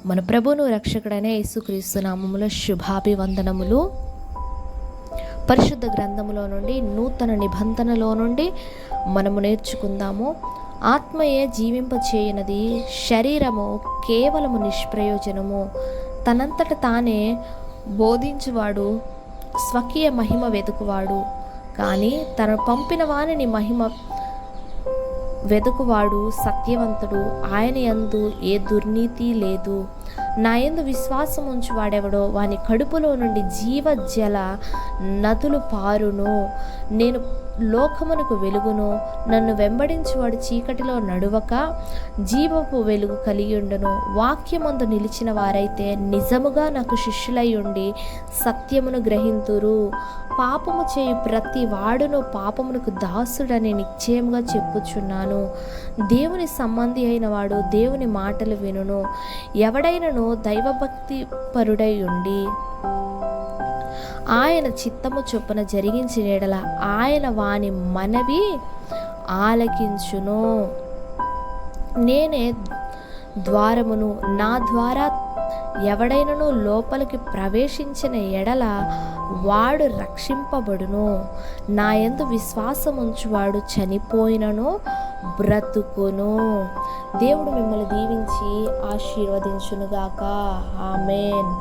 మన ప్రభువును రక్షకుడైన యేసుక్రీస్తు నామములో శుభాభివందనములు. పరిశుద్ధ గ్రంథములో నుండి నూతన నిబంధనలో నుండి మనము నేర్చుకుందాము. ఆత్మయే జీవింపచేయనది, శరీరము కేవలము నిష్ప్రయోజనము. తనంతట తానే బోధించువాడు స్వకీయ మహిమ వెతుకువాడు, కానీ తను పంపిన వానిని మహిమ వెతుకువాడు సత్యవంతుడు. ఆయన యందు ఏ దుర్నీతి లేదు. నా యందు విశ్వాసం ఉంచువాడెవడో వాని కడుపులో నుండి జీవజల నదులు పారును. నేను లోకమునకు వెలుగును. నన్ను వెంబడించువాడు చీకటిలో నడువక జీవపు వెలుగు కలిగి ఉండును. వాక్యమందు నిలిచిన వారైతే నిజముగా నాకు శిష్యులై ఉండి సత్యమును గ్రహింతురు. పాపము చేయు ప్రతి వాడును పాపమునకు దాసుడని నిశ్చయముగా చెప్పుచున్నాను. దేవుని సంబంధి అయిన వాడు దేవుని మాటలు వినును. ఎవడైనను దైవభక్తి పరుడై ఉండి ఆయన చిత్తము చొప్పున జరిగించిన యెడల ఆయన వాని మనవి ఆలకించును. నేనే ద్వారమును. నా ద్వారా ఎవడైనను లోపలికి ప్రవేశించిన ఎడల వాడు రక్షింపబడును. నా యందు విశ్వాసముంచువాడు చనిపోయినను బ్రతుకును. దేవుడు మిమ్మల్ని దీవించి ఆశీర్వదించునుగాక. ఆమేన్.